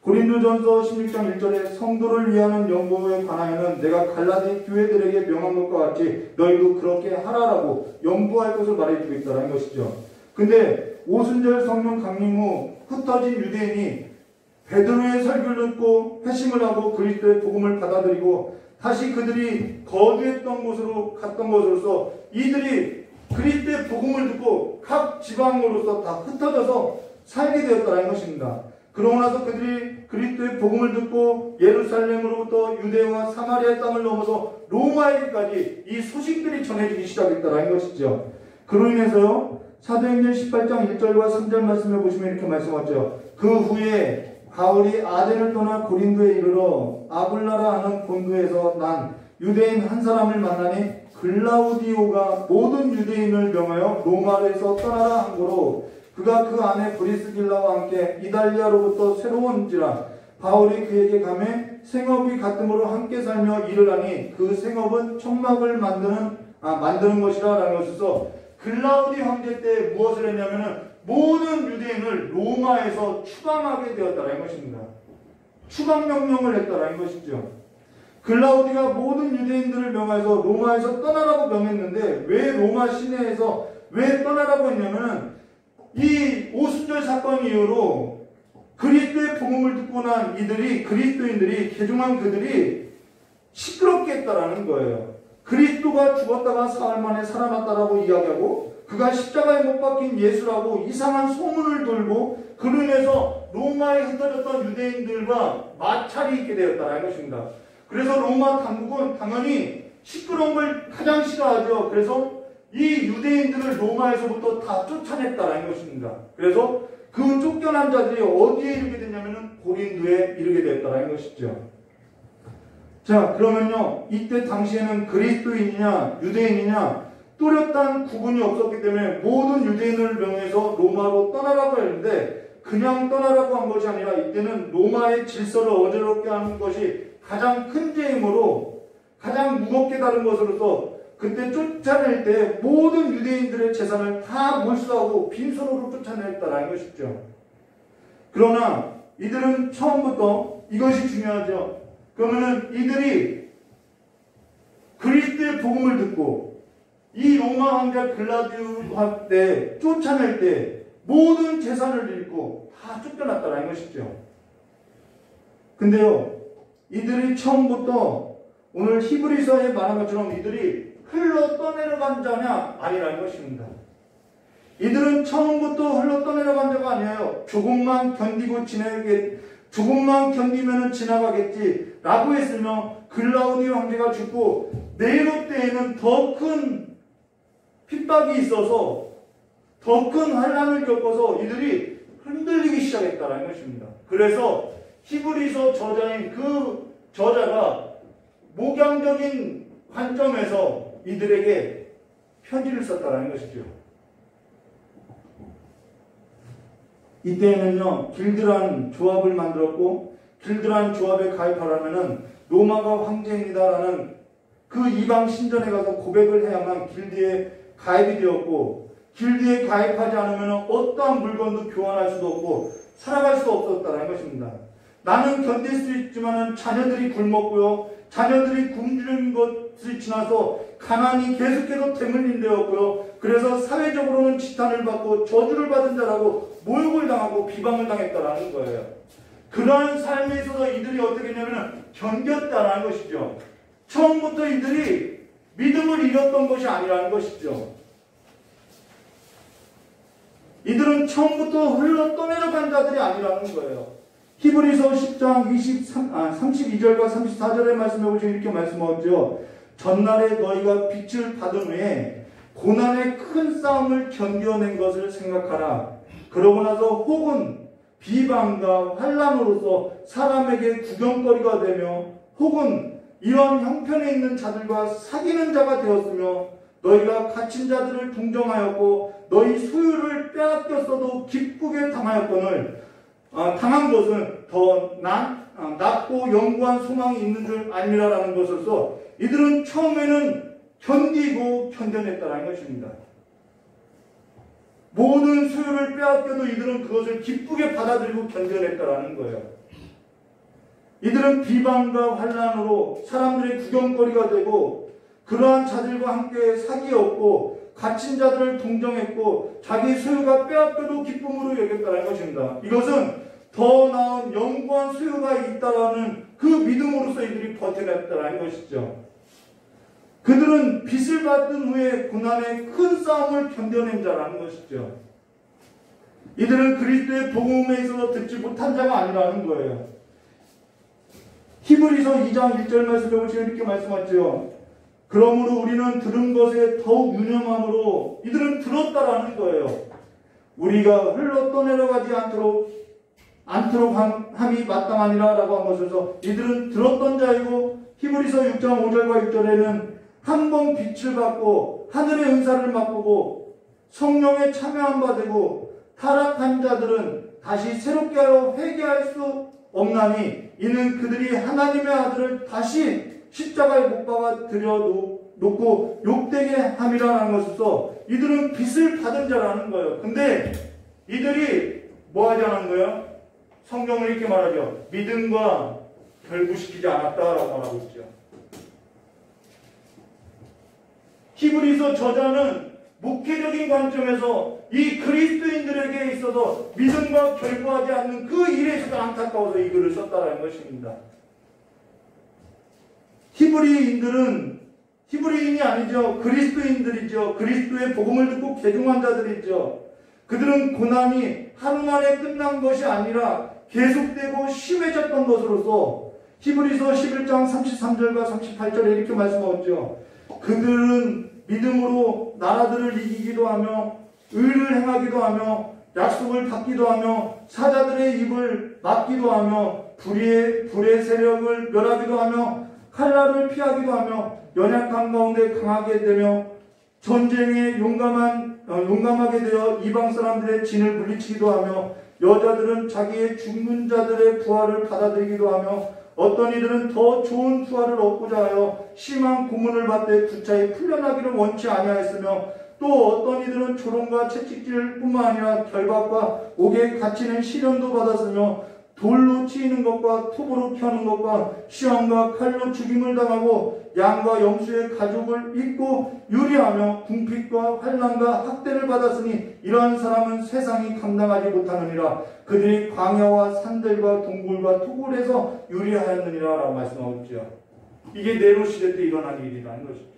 고린도전서 16장 1절에 성도를 위하는 연보에 관하여는 내가 갈라디 교회들에게 명한 것과 같이 너희도 그렇게 하라라고 연보할 것을 말해주고 있다는 것이죠. 근데 오순절 성령 강림 후 흩어진 유대인이 베드로의 설교를 듣고 회심을 하고 그리스도의 복음을 받아들이고 다시 그들이 거주했던 곳으로 갔던 것으로서 이들이 그리스도의 복음을 듣고 각 지방으로서 다 흩어져서 살게 되었다는 것입니다. 그러고 나서 그들이 그리스도의 복음을 듣고 예루살렘으로부터 유대와 사마리아 땅을 넘어서 로마에까지 이 소식들이 전해지기 시작했다는 것이죠. 그로 인해서요. 사도행전 18장 1절과 3절 말씀을 보시면 이렇게 말씀하죠. 그 후에 바울이 아덴을 떠나 고린도에 이르러 아굴라라 하는 본도에서 난 유대인 한 사람을 만나니 글라우디오가 모든 유대인을 명하여 로마에서 떠나라 한 거로 그가 그 안에 브리스길라와 함께 이달리아로부터 새로운지라 바울이 그에게 가매 생업이 같음으로 함께 살며 일을 하니 그 생업은 천막을 만드는 것이라 라는 것에서 글라우디 황제 때 무엇을 했냐면은 모든 유대인을 로마에서 추방하게 되었다는 것입니다. 추방명령을 했다는 것이죠. 글라우디가 모든 유대인들을 명하여서 로마에서 떠나라고 명했는데 왜 로마 시내에서 왜 떠나라고 했냐면은 이 오순절 사건 이후로 그리스도의 복음을 듣고 난 그리스도인들이 개종한 그들이 시끄럽게 했다라는 거예요. 그리스도가 죽었다가 사흘 만에 살아났다라고 이야기하고 그가 십자가에 못 박힌 예수라고 이상한 소문을 돌고 그로 인해서 로마에 흩어졌던 유대인들과 마찰이 있게 되었다는 것입니다. 그래서 로마 당국은 당연히 시끄러운 걸 가장 싫어하죠. 그래서 이 유대인들을 로마에서부터 다 쫓아냈다는 것입니다. 그래서 그 쫓겨난 자들이 어디에 이르게 됐냐면 고린도에 이르게 됐다는 것이죠. 자, 그러면요. 이때 당시에는 그리스도인이냐 유대인이냐 뚜렷한 구분이 없었기 때문에 모든 유대인을 명해서 로마로 떠나라고 했는데 그냥 떠나라고 한 것이 아니라 이때는 로마의 질서를 어지럽게 하는 것이 가장 큰 죄이므로 가장 무겁게 다른 것으로서 그때 쫓아낼 때 모든 유대인들의 재산을 다 몰수하고 빈손으로 쫓아냈다라는 것이죠. 그러나 이들은 처음부터 이것이 중요하죠. 그러면은 이들이 그리스도의 복음을 듣고 이 로마 황제 글라디우스 때 쫓아낼 때 모든 재산을 잃고 다 쫓겨났다라는 것이죠. 근데요, 이들이 처음부터 오늘 히브리서에 말한 것처럼 이들이 흘러 떠내려간 자냐 아니라는 것입니다. 이들은 처음부터 흘러 떠내려간 자가 아니에요. 조금만 견디면은 지나가겠지 라고 했으며 글라우디오 황제가 죽고 네로 때에는 더 큰 핍박이 있어서 더 큰 환난을 겪어서 이들이 흔들리기 시작했다는 것입니다. 그래서 히브리서 저자인 그 저자가 목양적인 관점에서 이들에게 편지를 썼다는 것이죠. 이때에는요, 길드란 조합을 만들었고 길드란 조합에 가입하려면은 로마가 황제입니다라는 그 이방 신전에 가서 고백을 해야만 길드에 가입이 되었고 길드에 가입하지 않으면 어떠한 물건도 교환할 수도 없고 살아갈 수 없었다는 것입니다. 나는 견딜 수 있지만 자녀들이 굶었고요. 자녀들이 굶주린 것이 지나서 가난이 계속해서 대물림되었고요. 그래서 사회적으로는 지탄을 받고 저주를 받은 자라고 모욕을 당하고 비방을 당했다라는 거예요. 그러한 삶에 있어서 이들이 어떻게 했냐면 견뎠다라는 것이죠. 처음부터 이들이 믿음을 잃었던 것이 아니라는 것이죠. 이들은 처음부터 흘러 떠내려간 자들이 아니라는 거예요. 히브리서 10장 32절과 34절의 말씀에 보시면 이렇게 말씀하죠. 전날에 너희가 빛을 받은 후에 고난의 큰 싸움을 견뎌낸 것을 생각하라. 그러고 나서 혹은 비방과 환난으로서 사람에게 구경거리가 되며 혹은 이런 형편에 있는 자들과 사귀는 자가 되었으며 너희가 갇힌 자들을 동정하였고 너희 소유를 빼앗겼어도 기쁘게 당한 것은 더 낮고 영구한 소망이 있는 줄 아니라라는 것으로서 이들은 처음에는 견디고 견뎌냈다는 것입니다. 모든 소유를 빼앗겨도 이들은 그것을 기쁘게 받아들이고 견뎌냈다는 거예요. 이들은 비방과 환난으로 사람들의 구경거리가 되고 그러한 자들과 함께 사귀었고 갇힌 자들을 동정했고 자기 소유가 빼앗겨도 기쁨으로 여겼다는 것입니다. 이것은 더 나은 영구한 소유가 있다라는 그 믿음으로서 이들이 버텨냈다는 것이죠. 그들은 빚을 받은 후에 고난의 큰 싸움을 견뎌낸 자라는 것이죠. 이들은 그리스도의 복음에 있어서 듣지 못한 자가 아니라는 거예요. 히브리서 2장 1절 말씀에 보시면 이렇게 말씀하죠. 그러므로 우리는 들은 것에 더욱 유념함으로 이들은 들었다라는 거예요. 우리가 흘러 떠내려가지 않도록 함이 마땅하니라 라고 한 것에서 이들은 들었던 자이고 히브리서 6장 5절과 6절에는 한 번 빛을 받고 하늘의 은사를 맛보고 성령에 참여한 바 되고 타락한 자들은 다시 새롭게 하여 회개할 수 없나니 이는 그들이 하나님의 아들을 다시 십자가에 못 박아 들여놓고 욕되게 함이라는 것으로서 이들은 빚을 받은 자라는 거예요. 근데 이들이 뭐 하지 않은 거예요? 성경을 이렇게 말하죠. 믿음과 결부시키지 않았다라고 말하고 있죠. 히브리서 저자는 목회적인 관점에서 이 그리스도인들에게 있어서 믿음과 결부하지 않는 그 일에 있어서 안타까워서 이 글을 썼다라는 것입니다. 히브리인이 아니죠. 그리스도인들이죠. 그리스도의 복음을 듣고 개종한 자들이죠. 그들은 고난이 하루 만에 끝난 것이 아니라 계속되고 심해졌던 것으로서 히브리서 11장 33절과 38절에 이렇게 말씀하죠. 그들은 믿음으로 나라들을 이기기도 하며 의를 행하기도 하며 약속을 받기도 하며 사자들의 입을 막기도 하며 불의 세력을 멸하기도 하며 칼날을 피하기도 하며 연약한 가운데 강하게 되며 전쟁에 용감하게 되어 이방 사람들의 진을 물리치기도 하며 여자들은 자기의 죽는 자들의 부활을 받아들이기도 하며 어떤 이들은 더 좋은 부활을 얻고자 하여 심한 고문을 받되 구차히 풀려나기를 원치 아니하였으며 또 어떤 이들은 조롱과 채찍질 뿐만 아니라 결박과 옥에 갇히는 시련도 받았으며 돌로 치이는 것과 톱으로 켜는 것과 시험과 칼로 죽임을 당하고 양과 염소의 가죽을 입고 유리하며 궁핍과 환난과 학대를 받았으니 이러한 사람은 세상이 감당하지 못하느니라. 그들이 광야와 산들과 동굴과 토굴에서 유리하였느니라 라고 말씀하고 있죠. 이게 네로 시대 때 일어난 일이라는 것이죠.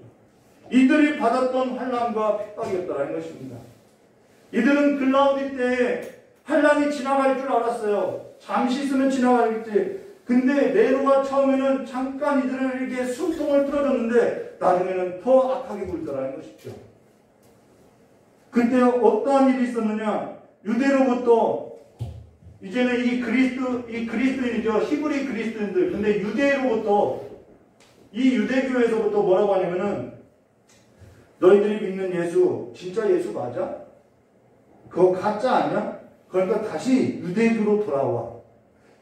이들이 받았던 환난과 핍박이었다는 것입니다. 이들은 글라우디 때에 환난이 지나갈 줄 알았어요. 잠시 있으면 지나가겠지. 근데 네로가 처음에는 잠깐 이들에게 숨통을 뚫어줬는데 나중에는 더 악하게 굴더라는 것이죠. 그때 어떠한 일이 있었느냐? 유대로부터 이제는 이 그리스도인이죠. 히브리 그리스도인들. 근데 유대로부터 이 유대교에서부터 뭐라고 하냐면은 너희들이 믿는 예수 진짜 예수 맞아? 그거 가짜 아니야? 그러니까 다시 유대교로 돌아와.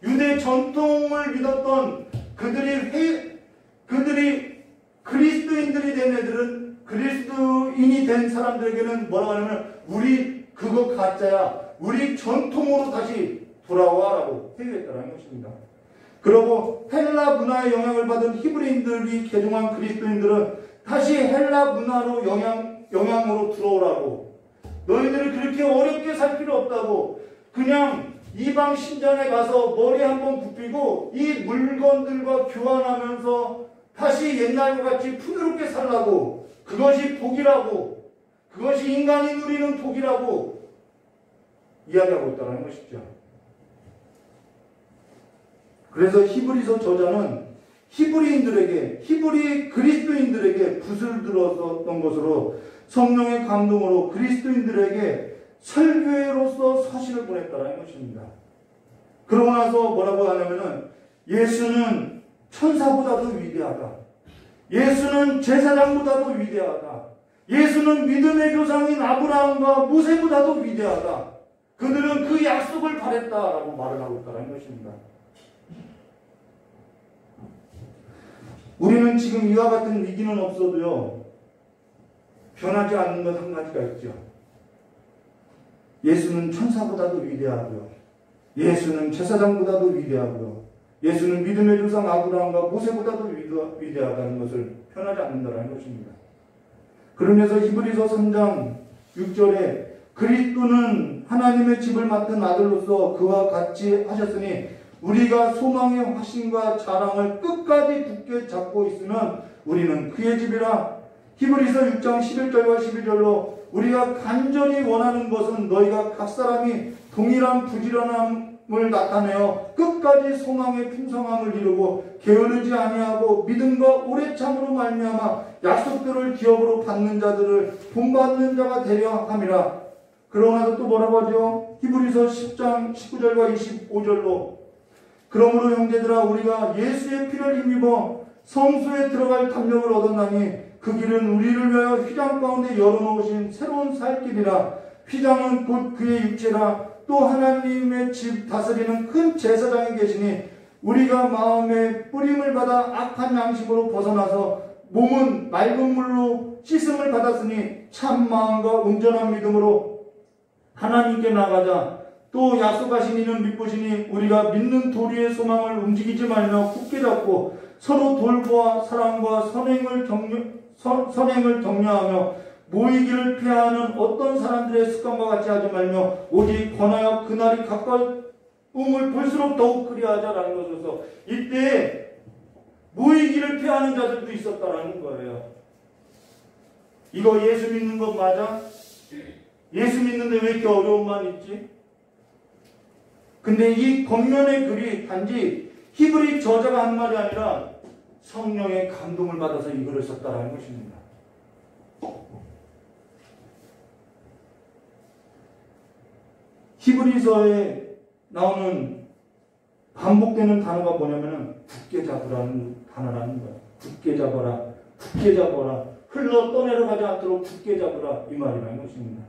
유대 전통을 믿었던 그들이 그리스도인들이 된 애들은 그리스도인이 된 사람들에게는 뭐라고 하냐면 우리 그거 가짜야. 우리 전통으로 다시 돌아와라고 회유했다는 것입니다. 그리고 헬라 문화의 영향을 받은 히브리인들이 개종한 그리스도인들은 다시 헬라 문화로 영향으로 들어오라고. 너희들이 그렇게 어렵게 살 필요 없다고. 그냥 이방 신전에 가서 머리 한번 굽히고 이 물건들과 교환하면서 다시 옛날과 같이 풍요롭게 살라고. 그것이 복이라고. 그것이 인간이 누리는 복이라고 이야기하고 있다는 것이죠. 그래서 히브리서 저자는 히브리인들에게, 히브리 그리스도인들에게 붓을 들었던 것으로 성령의 감동으로 그리스도인들에게 설교회로서 서신을 보냈다는 것입니다. 그러고 나서 뭐라고 하냐면은 예수는 천사보다도 위대하다. 예수는 제사장보다도 위대하다. 예수는 믿음의 조상인 아브라함과 모세보다도 위대하다. 그들은 그 약속을 바랬다라고 말을 하고 있다는 것입니다. 우리는 지금 이와 같은 위기는 없어도요, 변하지 않는 것 한 가지가 있죠. 예수는 천사보다도 위대하고요. 예수는 제사장보다도 위대하고요. 예수는 믿음의 조상 아브라함과 모세보다도 위대하다는 것을 변하지 않는다는 것입니다. 그러면서 히브리서 3장 6절에 그리스도는 하나님의 집을 맡은 아들로서 그와 같이 하셨으니 우리가 소망의 확신과 자랑을 끝까지 굳게 잡고 있으면 우리는 그의 집이라. 히브리서 6장 11절과 12절로 우리가 간절히 원하는 것은 너희가 각 사람이 동일한 부지런함을 나타내어 끝까지 소망의 풍성함을 이루고 게으르지 아니하고 믿음과 오래 참으로 말미암아 약속들을 기업으로 받는 자들을 본받는 자가 되려 함이라. 그러고 나서 또 뭐라고 하죠? 히브리서 10장 19절과 25절로 그러므로 형제들아 우리가 예수의 피를 힘입어 성소에 들어갈 담력을 얻었나니 그 길은 우리를 위하여 휘장 가운데 열어놓으신 새로운 살 길이라. 휘장은 곧 그의 육체라. 또 하나님의 집 다스리는 큰 제사장이 계시니 우리가 마음에 뿌림을 받아 악한 양심으로 벗어나서 몸은 맑은 물로 씻음을 받았으니 참 마음과 온전한 믿음으로 하나님께 나가자. 또 약속하신 이는 믿으시니 우리가 믿는 도리의 소망을 움직이지 말며 굳게 잡고 서로 돌보아 사랑과 선행을 격려하며 모이기를 피하는 어떤 사람들의 습관과 같이 하지 말며 오직 권하여 그날이 가까움을 볼수록 더욱 그리하자라는 것으로서 이때 모이기를 피하는 자들도 있었다라는 거예요. 이거 예수 믿는 것 맞아? 예수 믿는데 왜 이렇게 어려움만 있지? 근데 이 겉면의 글이 단지 히브리 저자가 한 말이 아니라 성령의 감동을 받아서 이 글을 썼다라는 것입니다. 히브리서에 나오는 반복되는 단어가 뭐냐면은 굳게 잡으라는 단어라는 거예요. 굳게 잡아라, 굳게 잡아라, 흘러 떠내려가지 않도록 굳게 잡으라 이 말이라는 것입니다.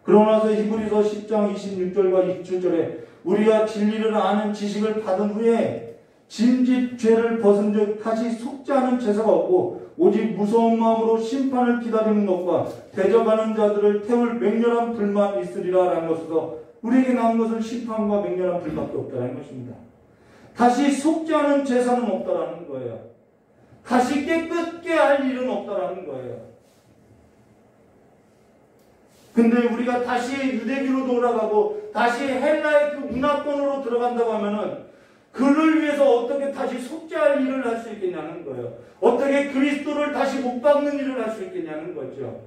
그러고 나서 히브리서 10장 26절과 27절에 우리가 진리를 아는 지식을 받은 후에 짐짓 죄를 벗은 즉 다시 속지 않은 제사가 없고 오직 무서운 마음으로 심판을 기다리는 것과 대적하는 자들을 태울 맹렬한 불만 있으리라 라는 것에서 우리에게 남은 것은 심판과 맹렬한 불밖에 없다는 것입니다. 다시 속지 않은 제사는 없다라는 거예요. 다시 깨끗게 할 일은 없다라는 거예요. 근데 우리가 다시 유대교로 돌아가고 다시 헬라의 그 문화권으로 들어간다고 하면은 그를 위해서 어떻게 다시 속죄할 일을 할 수 있겠냐는 거예요. 어떻게 그리스도를 다시 못 박는 일을 할 수 있겠냐는 거죠.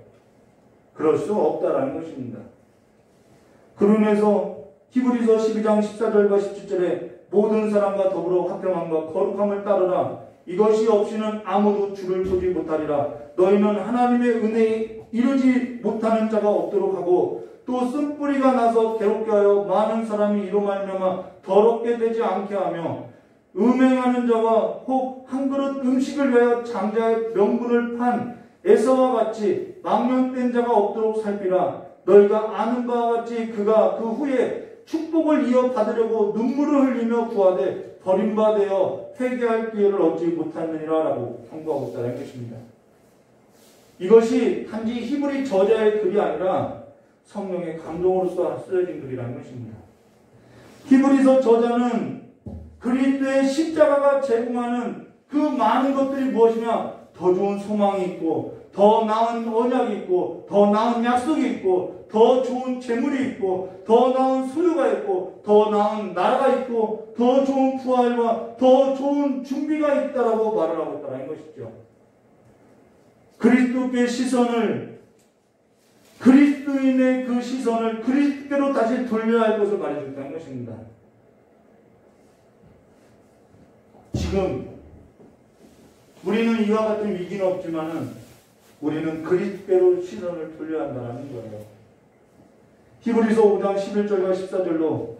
그럴 수 없다라는 것입니다. 그러면서 히브리서 12장 14절과 17절에 모든 사람과 더불어 화평함과 거룩함을 따르라. 이것이 없이는 아무도 주를 보지 못하리라. 너희는 하나님의 은혜에 이르지 못하는 자가 없도록 하고 또 쓴뿌리가 나서 괴롭게 하여 많은 사람이 이로 말미암아 더럽게 되지 않게 하며 음행하는 자와 혹 한 그릇 음식을 위하여 장자의 명분을 판 에서와 같이 망령된 자가 없도록 살피라. 너희가 아는 바와 같이 그가 그 후에 축복을 이어받으려고 눈물을 흘리며 구하되 버림받아 회개할 기회를 얻지 못하느니라 라고 경고하고 있다는 것입니다. 이것이 단지 히브리 저자의 글이 아니라 성령의 감동으로서 쓰여진 글이라는 것입니다. 히브리서 저자는 그리스도의 십자가가 제공하는 그 많은 것들이 무엇이냐? 더 좋은 소망이 있고 더 나은 언약이 있고 더 나은 약속이 있고 더 좋은 재물이 있고 더 나은 소유가 있고 더 나은 나라가 있고 더 좋은 부활과 더 좋은 준비가 있다라고 말을 하고 있다는 것이죠. 그리스도께 시선을 그리스도인의 그 시선을 그리스도께로 다시 돌려야 할 것을 말해줬다는 것입니다. 지금 우리는 이와 같은 위기는 없지만은 우리는 그리스도께로 시선을 돌려야 한다는 거예요. 히브리서 5장 11절과 14절로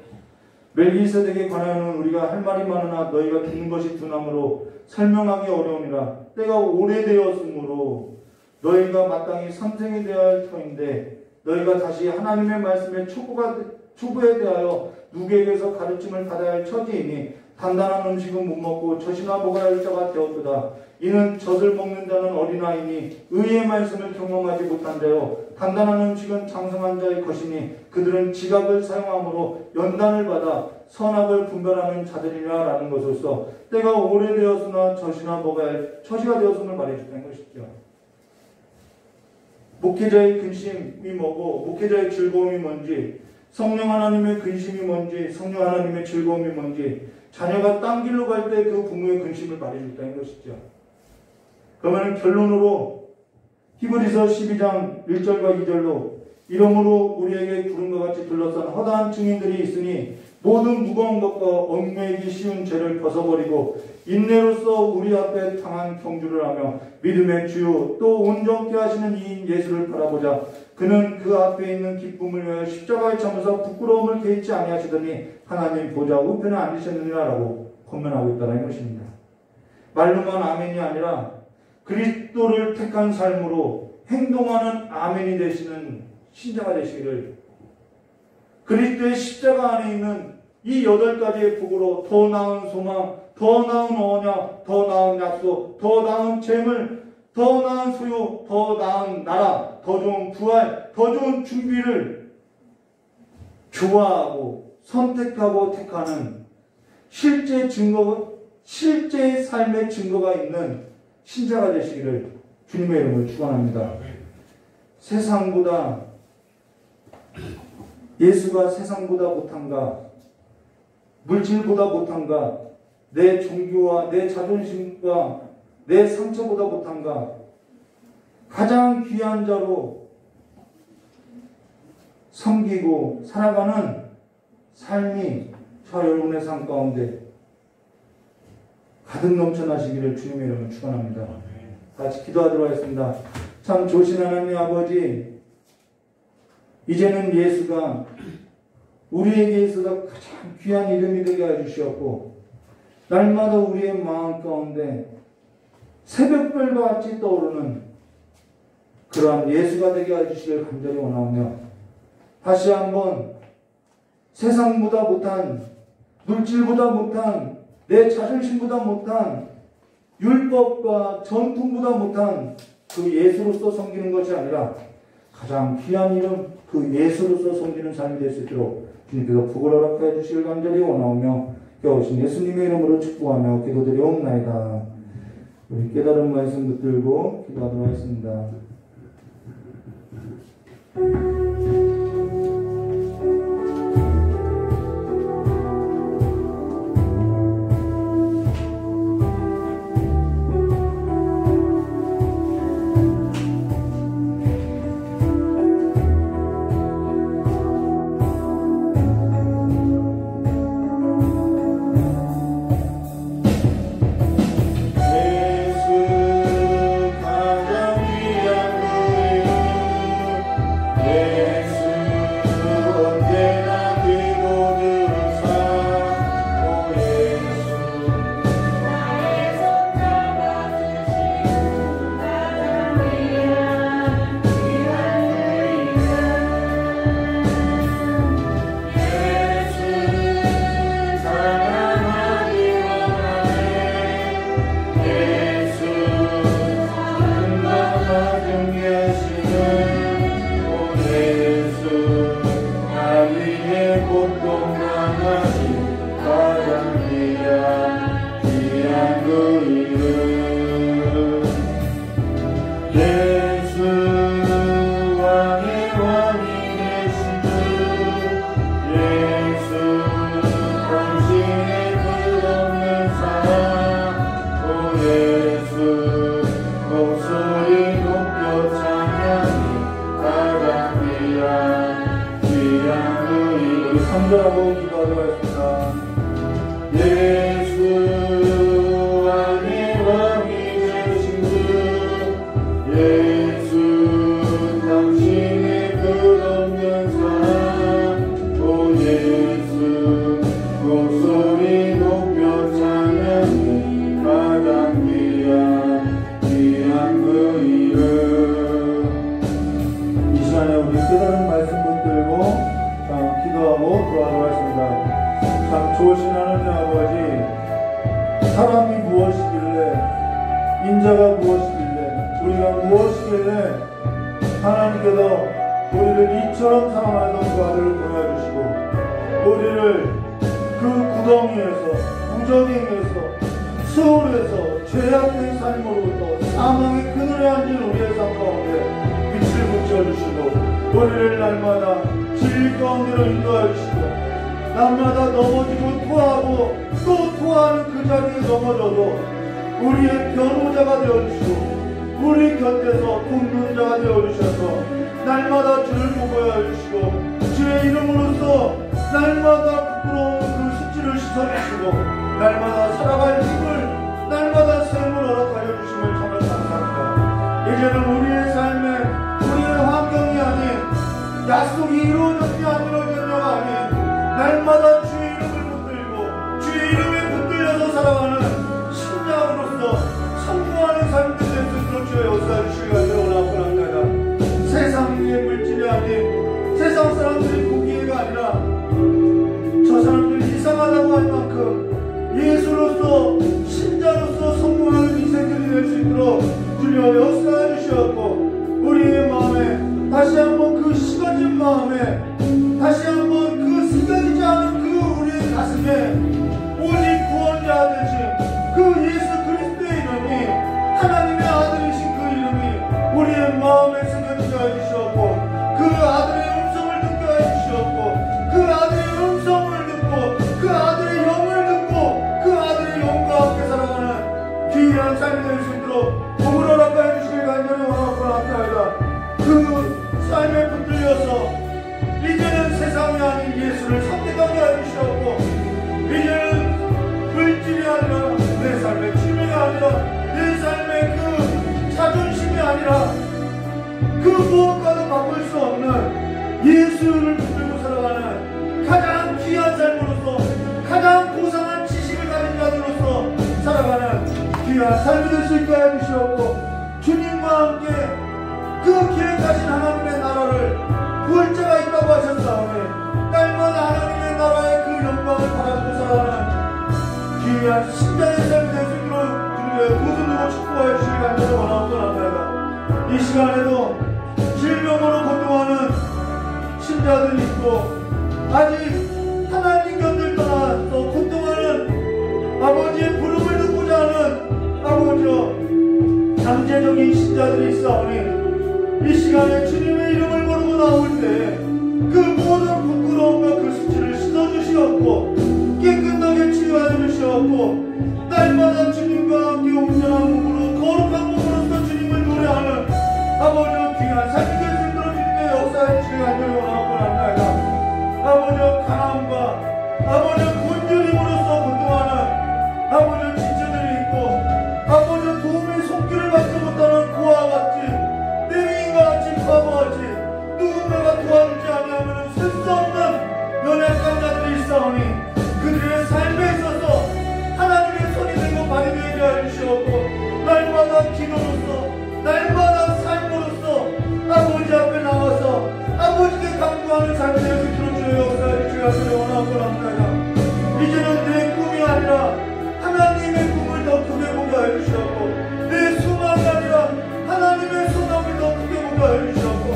멜기세덱에 관하여는 우리가 할 말이 많으나 너희가 듣는 것이 둔함으로 설명하기 어려우니라. 때가 오래되었으므로 너희가 마땅히 삼생이 되어야 할 터인데 너희가 다시 하나님의 말씀에 초보에 대하여 누구에게서 가르침을 받아야 할 처지이니 단단한 음식은 못 먹고 젖이나 먹어야 할 자가 되었도다. 이는 젖을 먹는 자는 어린아이니 의의 말씀을 경험하지 못한 자요 단단한 음식은 장성한 자의 것이니 그들은 지각을 사용함으로 연단을 받아 선악을 분별하는 자들이라 라는 것으로서 때가 오래되었으나 젖이나 먹어야 할 처지가 되었음을 말해주는 것이죠. 목회자의 근심이 뭐고 목회자의 즐거움이 뭔지 성령 하나님의 근심이 뭔지 성령 하나님의 즐거움이 뭔지 자녀가 딴 길로 갈 때 그 부모의 근심을 말해줬다는 것이죠. 그러면 결론으로 히브리서 12장 1절과 2절로 이러므로 우리에게 구름과 같이 둘러싼 허다한 증인들이 있으니 모든 무거운 것과 얽매이기 쉬운 죄를 벗어버리고 인내로서 우리 앞에 당한 경주를 하며 믿음의 주요 또 온전케 하시는 이인 예수를 바라보자. 그는 그 앞에 있는 기쁨을 위하여 십자가에 참으사 부끄러움을 개의치 아니하시더니 하나님 보좌 우편에 앉으셨느니라 라고 권면하고 있다는 것입니다. 말로만 아멘이 아니라 그리스도를 택한 삶으로 행동하는 아멘이 되시는 신자가 되시기를 그리스도의 십자가 안에 있는 이 8가지의 복으로 더 나은 소망, 더 나은 언약, 더 나은 약속, 더 나은 재물, 더 나은 소유, 더 나은 나라, 더 좋은 부활, 더 좋은 준비를 좋아하고 선택하고 택하는 실제 삶의 증거가 있는 신자가 되시기를 주님의 이름으로 축원합니다. 세상보다 예수가 세상보다 못한가? 물질보다 못한가? 내 종교와 내 자존심과 내 상처보다 못한가? 가장 귀한 자로 섬기고 살아가는 삶이 저 여러분의 삶 가운데 가득 넘쳐나시기를 주님의 이름으로 축원합니다. 같이 기도하도록 하겠습니다. 참 좋으신 하나님 아버지, 이제는 예수가 우리에게 있어서 가장 귀한 이름이 되게 해주셨고 날마다 우리의 마음 가운데 새벽별과 같이 떠오르는 그러한 예수가 되게 해주시길 간절히 원하오며, 다시 한번 세상보다 못한, 물질보다 못한, 내 자존심보다 못한, 율법과 전통보다 못한 그 예수로서 섬기는 것이 아니라 가장 귀한 이름 그 예수로서 섬기는 삶이 될 수 있도록 주님께서 복을 허락하여 주시길 간절히 원하오며, 겨우신 예수님의 이름으로 축복하며 기도드리옵나이다. 우리 깨달은 말씀 붙들고 기도하도록 하겠습니다. 간절하고 기도하도록 하겠습니다. 예수 왕의 왕이 되신 주 예수 당신의 끝없는 사랑 오 예수 목소리 높여 찬양해 가장 귀한 그 이름. 이 시간에 우리 깨달은 말씀 붙들고 기도하고 돌아가도록 하겠습니다. 참 좋으신 하나님 아버지, 사람이 무엇이길래, 인자가 무엇이길래, 우리가 무엇이길래 하나님께서 우리를 이처럼 사랑하셔서 그 아들을 보내주시고 우리를 그 구덩이에서, 무적행에서, 수월에서, 죄악된 삶으로부터 사망의 그늘에 앉은 우리의 삶 가운데 빛을 붙여주시고 우리를 날마다 진리 가운데로 인도하여 주시고 날마다 넘어지고 토하고 또 토하는 그 자리에 넘어져도 우리의 변호자가 되어주시고 우리 곁에서 돕는 자가 되어주셔서 날마다 주를 보고야 해주시고 주의 이름으로써 날마다 부끄러운 그 수치를 씻어주시고 날마다 살아갈 힘을 날마다 샘을 허락하여 주심을 정말 감사합니다. 이제는 우리의 삶에 우리의 환경이 아닌 약속이 이루어졌냐 안 이루어졌냐가 아닌 날마다 주의 이름을 붙들고 주의 이름에 붙들려서 살아가는 신자로서 성공하는 삶이 될 수 있도록 주의 역사해 주시기를 원합니다. 세상의 물질이 아닌 세상 사람들이 보기에가 아니라 저 사람들이 이상하다고 할 만큼 예수로서 신자로서 성공하는 인생들이 될 수 있도록 주여 역사해 주시었고 우리의 마음에 다시 한번 그 식어진 마음에 다시 한번 그 쓰여지지 않은 그 우리의 가슴에 오직 구원자 되신 그 예수 그리스도의 이름이 하나님의 아들이신 그 이름이 우리의 마음에 새겨지게 해주셨고 그 아들의 음성을 듣게 해주셨고 그 아들의 음성을 듣고 그 아들의 영을 듣고 그 아들의 영과 함께 살아가는 귀한 삶이 될 수 있도록 복을 허락하여 주시길 간절히 원하고 합니다. 그 삶에 붙들려서 이제는 세상이 아닌 예수를 선택하게 해주시었고 이제는 물질이 아니라 내 삶의 취미가 아니라 내 삶의 그 자존심이 아니라 그 무엇과도 바꿀 수 없는 예수를 붙들고 살아가는 가장 귀한 삶으로서 가장 고상한 지식을 가진 자들로서 살아가는 귀한 삶이 될 수 있게 해주시었고 주님과 함께 그 계획하신 하나님의 나라를 볼 자가 있다고 하셨사오니 날마다 하나님의 나라의 그 영광을 바라보고 살아가는 귀한 신자의 삶이 될 수 있도록 주님의 두 손 들고 축복하여 주시기 간절히 원하옵나이다. 이 시간에도 질병으로 고통하는 신자들이 있고 아직 하나님 곁을 떠나서 고통하는 아버지의 부름을 듣고자 하는 아버지여 잠재적인 신자들이 있사오니 이 시간에 주님의 이름을 모르고 나올 때 그 모든 부끄러움과 그 수치를 씻어주시옵고 깨끗하게 치유하여 주시옵고 날마다 주님과 함께 온전한 몸으로 거룩한 몸으로서 주님을 노래하는 아버지의 귀한 삶이 될 수 있도록 주님의 역사에 주의 간절히 원하고 합니다. 아버지의 강함과 아버지의 곤절임으로써 고통하는 아버지의 지체들이 있고 아버지의 도움의 손길을 받지 못하는 고아와 같이 내위인과 같이 바보와 같이 누군가가 도와주지 아니하면 설 수 없는 연약한 자들이 있사오니 그들의 삶에 있어서 하나님의 손이 되고 발이 되게 하여 주시옵고 날마다 기도로서 날마다 삶으로서 아버지 앞에 나와서 아버지께 강구하는 삶이 될 수 있도록 주의 역사를 주여 원하고 합니다. 이제는 내 꿈이 아니라 하나님의 꿈을 더 크게 보게 하여 주시옵고 내 소망이 아니라 하나님의 소망을 더 크게 보게 하여 주시옵고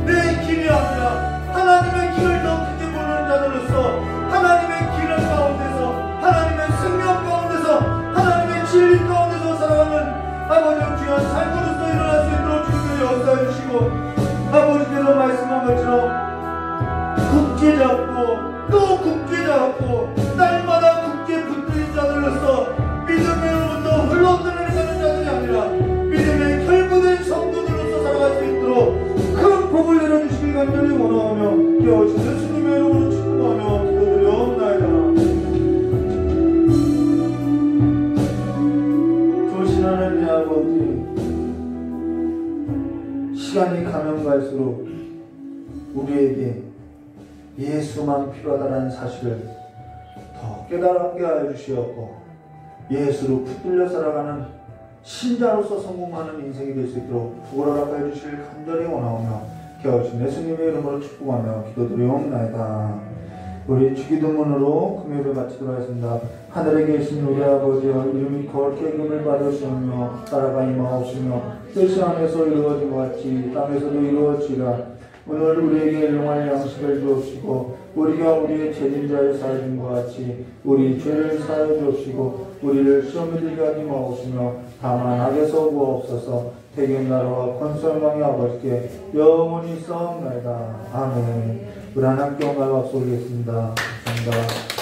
내 길이 아니라 하나님의 길을 더 크게 보는 자들로서 하나님의 길을 가운데서 하나님의 생명 가운데서 하나님의 진리 가운데서 살아가는 아버지의 귀한 삶으로서 일어날 수 있도록 주님의 역사해 주시고 아버지께서 말씀한 것처럼 굳게 잡고 또 굳게 잡고 날마다 굳게 붙들린 자들로서 믿음으로부터 흘러들어가는 자들이 아니라 믿음의 결부된 성도들로서 살아갈 수 있도록 큰 복을 내려주시기 간절히 원하오며 깨어진 예수님의 이름으로 축복하며 기도드려옵나이다. 조신하는 내 아버지 시간이 가면 갈수록 우리에게 예수만 필요하다는 사실을 더 깨달게 하여 주시옵고 예수로 붙들려 살아가는 신자로서 성공하는 인생이 될 수 있도록 복을 허락하여 주실 간절히 원하오며 깨어진 예수님의 이름으로 축복하며 기도드리옵나이다. 우리 주기도문으로 금요일을 마치도록 하겠습니다. 하늘에 계신 우리 아버지여 이름이 거룩히 여김을 받으시오며 나라가 임하옵시며 뜻이 하늘에서 이루어진 것 같이 땅에서도 이루어지라. 오늘 우리에게 일용할 양식을 주옵시고 우리가 우리의 죄진자를 사하여 준 것 같이 우리 죄를 사하여 주옵시고 우리를 시험에 들게 하지 마옵시며 다만 악에서 구하옵소서. 대개 나라와 권세영광의 아버지께 영원히 싸움나이다. 아멘. 우리 하나님께 영광을 박수드리겠습니다. 감사합니다.